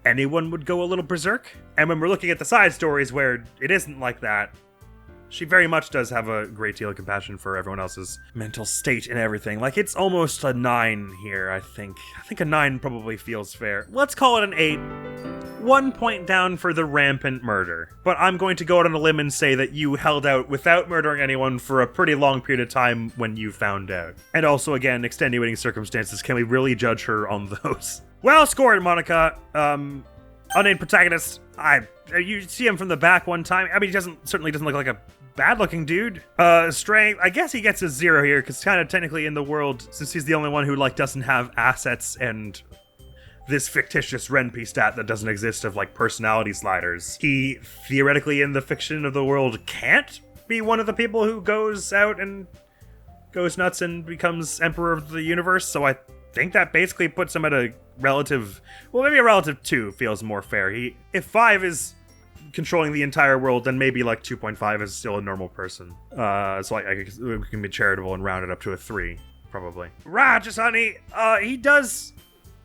anyone would go a little berserk. And when we're looking at the side stories where it isn't like that, she very much does have a great deal of compassion for everyone else's mental state and everything. Like, it's almost a 9 here, I think. I think a 9 probably feels fair. Let's call it an 8. 1 point down for the rampant murder. But I'm going to go out on a limb and say that you held out without murdering anyone for a pretty long period of time when you found out. And also, again, extenuating circumstances. Can we really judge her on those? Well scored, Monica. Unnamed protagonist. You see him from the back one time. I mean, he certainly doesn't look like a bad-looking dude. Strength, I guess he gets a 0 here, because kind of technically in the world, since he's the only one who, like, doesn't have assets and this fictitious Renpi stat that doesn't exist of, like, personality sliders, he theoretically in the fiction of the world can't be one of the people who goes out and goes nuts and becomes Emperor of the Universe, so I think that basically puts him at a relative, well, maybe a relative 2 feels more fair. If 5 is controlling the entire world, then maybe like 2.5 is still a normal person. So we can be charitable and round it up to a 3, probably. Right, honey. He does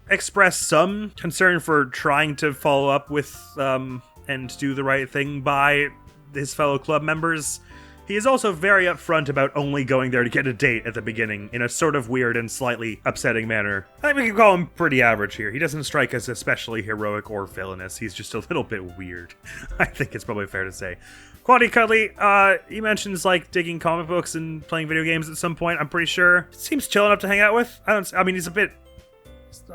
express some concern for trying to follow up with and do the right thing by his fellow club members. He is also very upfront about only going there to get a date at the beginning, in a sort of weird and slightly upsetting manner. I think we can call him pretty average here. He doesn't strike us especially heroic or villainous. He's just a little bit weird. I think it's probably fair to say. Quality Cuddly, he mentions, like, digging comic books and playing video games at some point, I'm pretty sure. Seems chill enough to hang out with. I mean, he's a bit...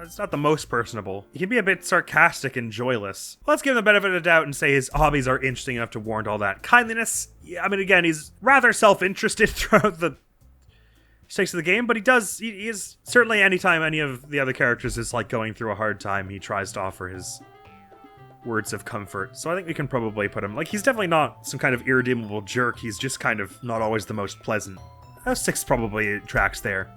It's not the most personable. He can be a bit sarcastic and joyless. Let's give him the benefit of the doubt and say his hobbies are interesting enough to warrant all that. Kindliness, yeah, I mean, again, he's rather self-interested throughout the stakes of the game, but he is certainly anytime any of the other characters is, like, going through a hard time, he tries to offer his words of comfort. So I think we can probably put him, like, he's definitely not some kind of irredeemable jerk. He's just kind of not always the most pleasant. 6 probably tracks there.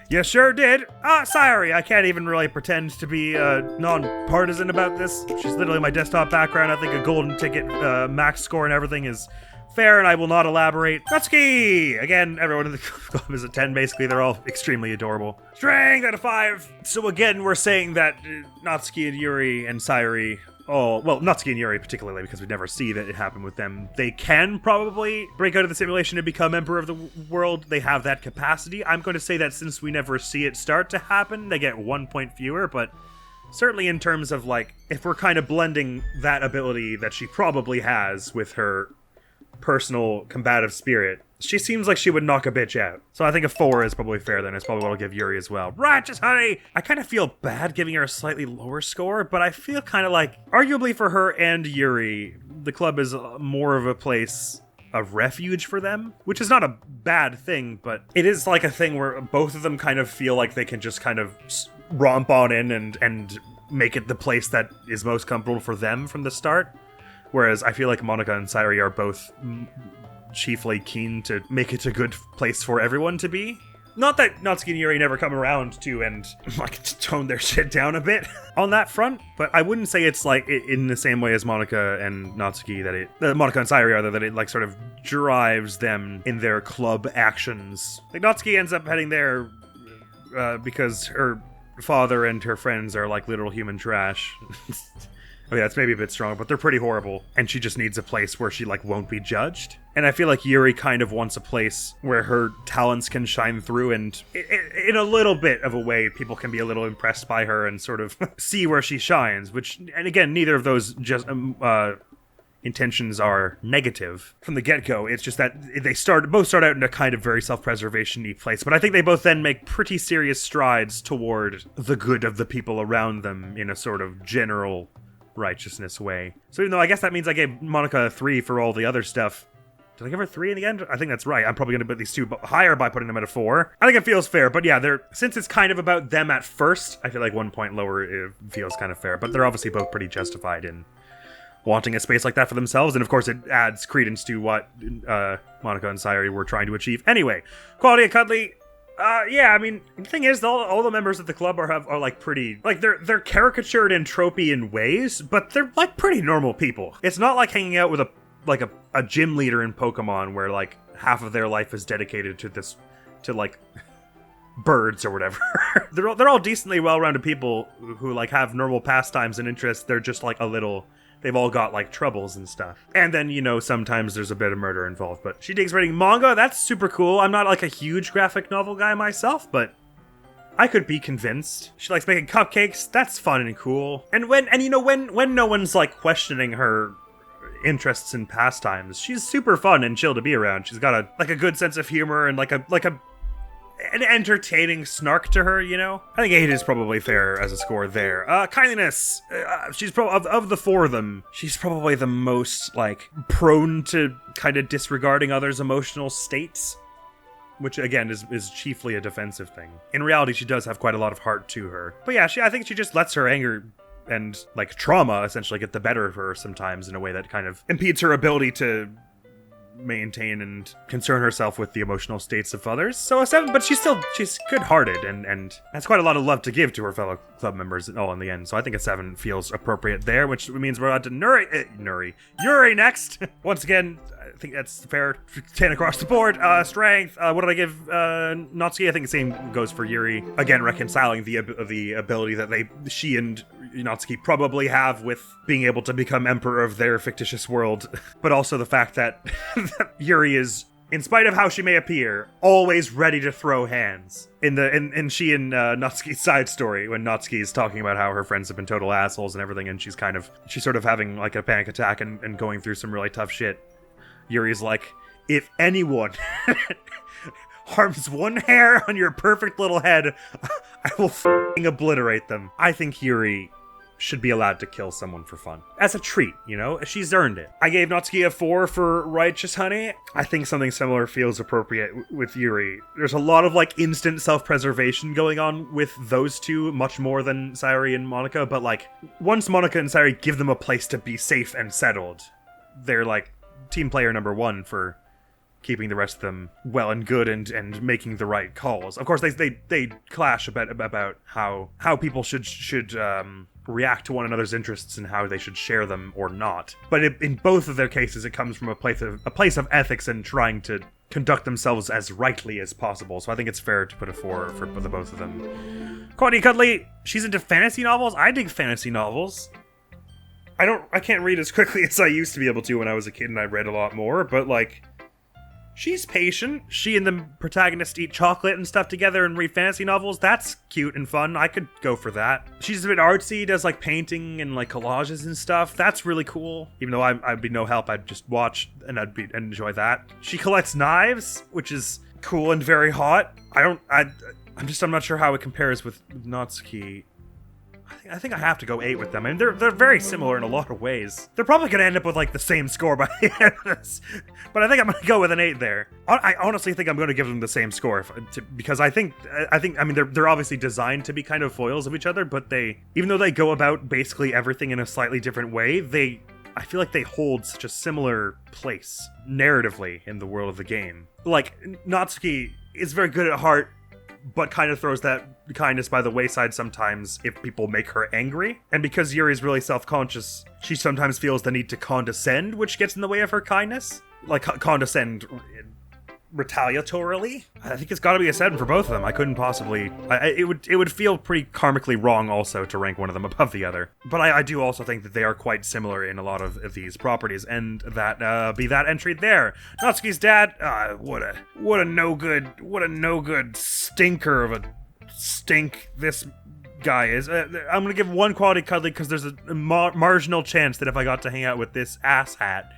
You sure did. Sayori, I can't even really pretend to be non-partisan about this. She's literally my desktop background. I think a golden ticket max score and everything is fair, and I will not elaborate. Natsuki! Again, everyone in the club is a 10, basically. They're all extremely adorable. Strength out of 5. So again, we're saying that Natsuki and Yuri and Sayori... Oh, well, Natsuki and Yuri particularly, because we never see that it happen with them. They can probably break out of the simulation and become Emperor of the World. They have that capacity. I'm going to say that since we never see it start to happen, they get 1 point fewer, but certainly in terms of, like, if we're kind of blending that ability that she probably has with her personal combative spirit, she seems like she would knock a bitch out. So I think a 4 is probably fair then. It's probably what I'll give Yuri as well. Righteous honey! I kind of feel bad giving her a slightly lower score, but I feel kind of like, arguably for her and Yuri, the club is more of a place of refuge for them, which is not a bad thing, but it is like a thing where both of them kind of feel like they can just kind of romp on in and make it the place that is most comfortable for them from the start. Whereas I feel like Monica and Sayori are both chiefly keen to make it a good place for everyone to be. Not that Natsuki and Yuri never come around to and like tone their shit down a bit on that front, but I wouldn't say it's like in the same way as Monica and Natsuki Monica and Sayori are, that it like sort of drives them in their club actions. Like Natsuki ends up heading there because her father and her friends are like literal human trash. I mean, that's maybe a bit strong, but they're pretty horrible. And she just needs a place where she, like, won't be judged. And I feel like Yuri kind of wants a place where her talents can shine through, and in a little bit of a way, people can be a little impressed by her and sort of see where she shines, which, and again, neither of those just intentions are negative from the get-go. It's just that they both start out in a kind of very self-preservation-y place, but I think they both then make pretty serious strides toward the good of the people around them in a sort of general righteousness way. So even though I guess that means I gave Monica a 3 for all the other stuff, did I give her 3 in the end? I think that's right. I'm probably going to put these two higher by putting them at a 4. I think it feels fair, but yeah, since it's kind of about them at first, I feel like 1 point lower it feels kind of fair, but they're obviously both pretty justified in wanting a space like that for themselves, and of course it adds credence to what Monica and Sayori were trying to achieve. Anyway, quality and cuddly. Yeah, I mean, the thing is, all the members of the club are like pretty, like they're caricatured and tropey in ways, but they're like pretty normal people. It's not like hanging out with a gym leader in Pokemon where like half of their life is dedicated to like birds or whatever. they're all decently well-rounded people who like have normal pastimes and interests. They're just like they've all got, like, troubles and stuff. And then, you know, sometimes there's a bit of murder involved. But she digs reading manga. That's super cool. I'm not, like, a huge graphic novel guy myself, but I could be convinced. She likes making cupcakes. That's fun and cool. And when no one's, like, questioning her interests and pastimes, she's super fun and chill to be around. She's got a good sense of humor and, an entertaining snark to her, you know? I think 8 is probably fair as a score there. Kindliness. She's probably, of the 4 of them, she's probably the most, like, prone to kind of disregarding others' emotional states, which, again, is chiefly a defensive thing. In reality, she does have quite a lot of heart to her. But yeah, I think she just lets her anger and, like, trauma, essentially, get the better of her sometimes in a way that kind of impedes her ability to maintain and concern herself with the emotional states of others. So a 7, but she's good-hearted, and that's quite a lot of love to give to her fellow club members all in the end. So I think a 7 feels appropriate there, which means we're on to Yuri next. Once again, I think that's fair. 10 across the board. Strength. What did I give Natsuki? I think the same goes for Yuri. Again, reconciling the ability that she and Natsuki probably have with being able to become emperor of their fictitious world, but also the fact that Yuri is, in spite of how she may appear, always ready to throw hands. In she and Natsuki's side story, when Natsuki is talking about how her friends have been total assholes and everything, and she's sort of having like a panic attack and going through some really tough shit, Yuri's like, if anyone harms one hair on your perfect little head, I will f***ing obliterate them. I think Yuri should be allowed to kill someone for fun. As a treat, you know? She's earned it. I gave Natsuki a 4 for Righteous Honey. I think something similar feels appropriate with Yuri. There's a lot of, like, instant self-preservation going on with those two, much more than Sayori and Monica, but, like, once Monica and Sayori give them a place to be safe and settled, they're, like, team player number 1 for keeping the rest of them well and good and making the right calls. Of course, they clash about how people should react to one another's interests and how they should share them or not. But in both of their cases, it comes from a place of ethics and trying to conduct themselves as rightly as possible. So I think it's fair to put a 4 for the both of them. Courtney Cuddly, she's into fantasy novels. I dig fantasy novels. I can't read as quickly as I used to be able to when I was a kid and I read a lot more, but like, she's patient. She and the protagonist eat chocolate and stuff together and read fantasy novels. That's cute and fun. I could go for that. She's a bit artsy, does like painting and like collages and stuff. That's really cool. Even though I'd be no help, I'd just watch and I'd enjoy that. She collects knives, which is cool and very hot. I'm not sure how it compares with Natsuki. I think I have to go 8 with them. I mean, they're very similar in a lot of ways. They're probably going to end up with, like, the same score by the end of this. But I think I'm going to go with an 8 there. I honestly think I'm going to give them the same score. Because I mean, they're obviously designed to be kind of foils of each other, but even though they go about basically everything in a slightly different way, I feel like they hold such a similar place narratively in the world of the game. Like, Natsuki is very good at heart, but kind of throws that kindness by the wayside sometimes if people make her angry. And because Yuri's really self-conscious, she sometimes feels the need to condescend, which gets in the way of her kindness. Like, condescend retaliatorily. I think it's got to be a 7 for both of them. I couldn't possibly... It would feel pretty karmically wrong also to rank one of them above the other. But I do also think that they are quite similar in a lot of these properties, and that be that entry there. Natsuki's dad, what a no good stinker of a stink this guy is. I'm gonna give 1 quality cuddly because there's a marginal chance that if I got to hang out with this asshat,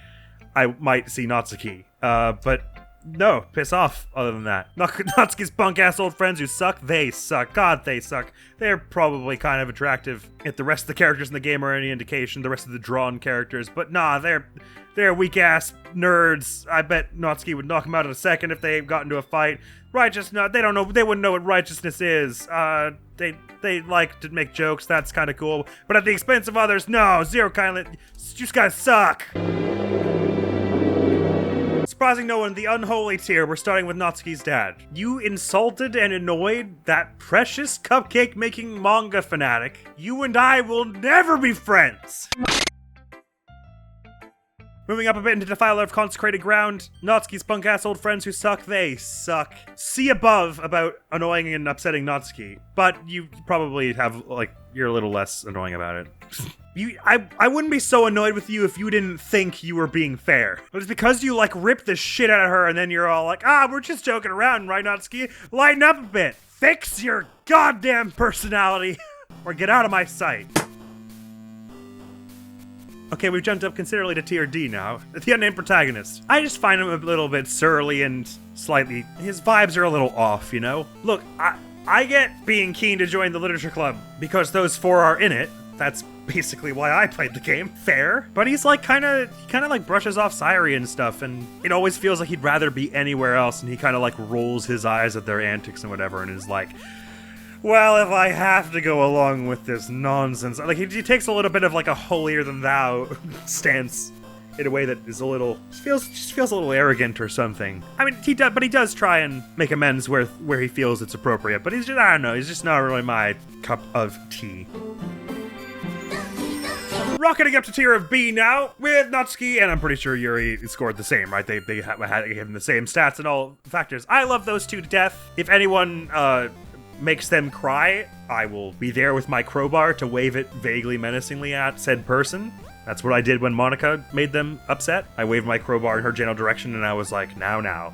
I might see Natsuki. But no, piss off other than that. Natsuki's punk-ass old friends who suck, they suck. God, they suck. They're probably kind of attractive if the rest of the characters in the game are any indication, the rest of the drawn characters, but nah, they're weak-ass nerds. I bet Natsuki would knock them out in a second if they got into a fight. They don't know, they wouldn't know what righteousness is. They like to make jokes, that's kind of cool, but at the expense of others, no, zero kindly, you just guys suck. Surprising no one, the unholy tier, we're starting with Natsuki's dad. You insulted and annoyed that precious cupcake-making manga fanatic. You and I will never be friends! Moving up a bit into Defiler of Consecrated Ground, Natsuki's punk-ass old friends who suck, they suck. See above about annoying and upsetting Natsuki, but you probably have, like, you're a little less annoying about it. I wouldn't be so annoyed with you if you didn't think you were being fair. But it's because you, like, rip the shit out of her and then you're all like, we're just joking around, right, Natsuki? Lighten up a bit. Fix your goddamn personality or get out of my sight. Okay, we've jumped up considerably to tier D now. The unnamed protagonist. I just find him a little bit surly and slightly... his vibes are a little off, you know? Look, I get being keen to join the literature club because those 4 are in it. That's basically why I played the game. Fair. But he's like kind of like brushes off Sayori and stuff, and it always feels like he'd rather be anywhere else, and he kind of like rolls his eyes at their antics and whatever and is like, well, if I have to go along with this nonsense. Like, he takes a little bit of like a holier-than-thou stance in a way that is a little, just feels a little arrogant or something. I mean, he does try and make amends where he feels it's appropriate, but he's just, I don't know, he's just not really my cup of tea. Rocketing up to tier of B now with Natsuki, and I'm pretty sure Yuri scored the same, right? They had him the same stats and all factors. I love those two to death. If anyone makes them cry, I will be there with my crowbar to wave it vaguely menacingly at said person. That's what I did when Monica made them upset. I waved my crowbar in her general direction and I was like, now,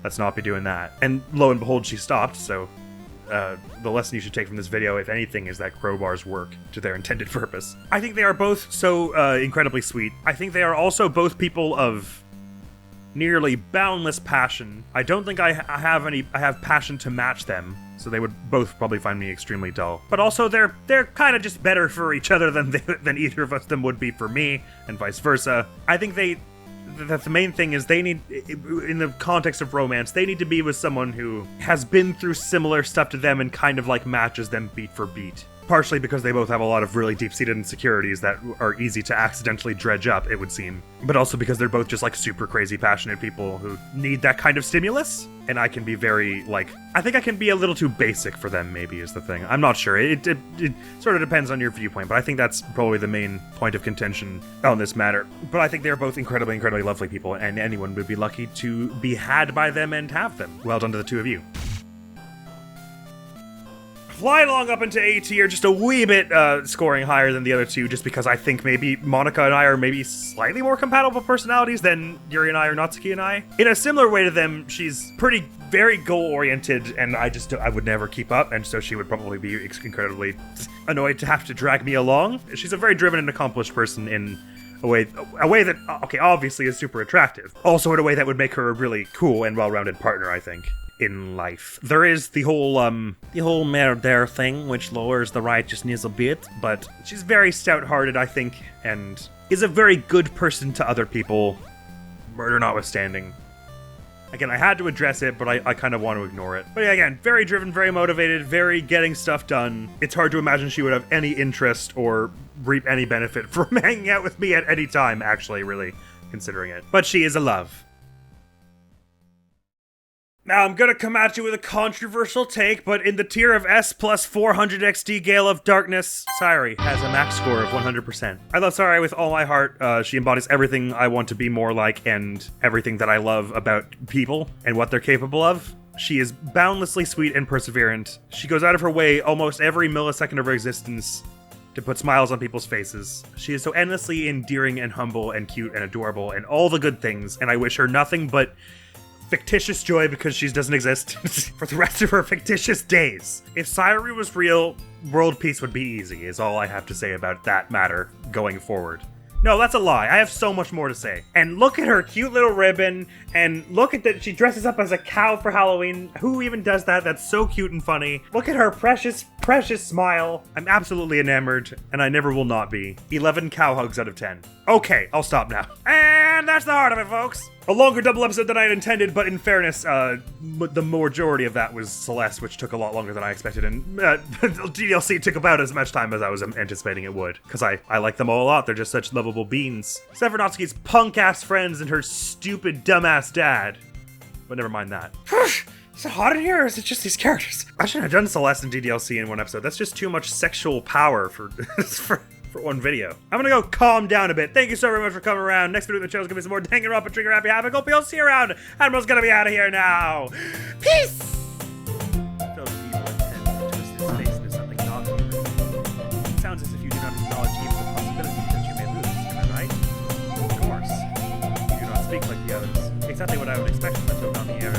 let's not be doing that. And lo and behold, she stopped, so the lesson you should take from this video, if anything, is that crowbars work to their intended purpose. I think they are both so incredibly sweet. I think they are also both people of nearly boundless passion. I don't think I have passion to match them, so they would both probably find me extremely dull. But also, they're kind of just better for each other than either of them would be for me, and vice versa. I think that the main thing is they need, in the context of romance, they need to be with someone who has been through similar stuff to them and kind of like matches them beat for beat. partially because they both have a lot of really deep-seated insecurities that are easy to accidentally dredge up, it would seem. But also because they're both just like super crazy passionate people who need that kind of stimulus. And I can be very, like, I think I can be a little too basic for them, maybe, is the thing. I'm not sure. It sort of depends on your viewpoint, but I think that's probably the main point of contention on this matter. But I think they're both incredibly, incredibly lovely people, and anyone would be lucky to be had by them and have them. Well done to the two of you. Fly along up into A tier, just a wee bit scoring higher than the other two, just because I think maybe Monica and I are maybe slightly more compatible personalities than Yuri and I or Natsuki and I. In a similar way to them, she's very goal-oriented, and I would never keep up, and so she would probably be incredibly annoyed to have to drag me along. She's a very driven and accomplished person in a way that, okay, obviously is super attractive. Also in a way that would make her a really cool and well-rounded partner, I think, in life. There is the whole murder thing, which lowers the righteousness a bit, but she's very stout-hearted, I think, and is a very good person to other people, murder notwithstanding. Again, I had to address it, but I kind of want to ignore it. But yeah, again, very driven, very motivated, very getting stuff done. It's hard to imagine she would have any interest or reap any benefit from hanging out with me at any time, actually, really, considering it. But she is a love. Now, I'm gonna come at you with a controversial take, but in the tier of S plus 400 XD Gale of Darkness, Sayori has a max score of 100%. I love Sayori with all my heart. She embodies everything I want to be more like and everything that I love about people and what they're capable of. She is boundlessly sweet and perseverant. She goes out of her way almost every millisecond of her existence to put smiles on people's faces. She is so endlessly endearing and humble and cute and adorable and all the good things, and I wish her nothing but fictitious joy because she doesn't exist for the rest of her fictitious days. If Sayori was real, world peace would be easy, is all I have to say about that matter going forward. No, that's a lie. I have so much more to say. And look at her cute little ribbon, and look at that. She dresses up as a cow for Halloween. Who even does that? That's so cute and funny. Look at her precious, precious smile. I'm absolutely enamored, and I never will not be. 11 cow hugs out of 10. Okay, I'll stop now. And that's the heart of it, folks. A longer double episode than I had intended, but in fairness, the majority of that was Celeste, which took a lot longer than I expected, and DDLC took about as much time as I was anticipating it would, because I like them all a lot. They're just such lovable beans. Except for Natsuki's punk-ass friends and her stupid, dumbass dad. But never mind that. Is it hot in here, or is it just these characters? I shouldn't have done Celeste and DDLC in one episode. That's just too much sexual power for one video. I'm gonna go calm down a bit. Thank you so very much for coming around. Next video of the show is gonna be some more Dang It Up and Trigger Happy Havoc. Hope you'll see you around. Admiral's gonna be out of here now. Peace! Those evil intent twisted space into something naughty. It sounds as if you do not acknowledge even the possibility that you may lose. Am I right? Of course. You do not speak like the others. Exactly what I would expect from a toad on the air.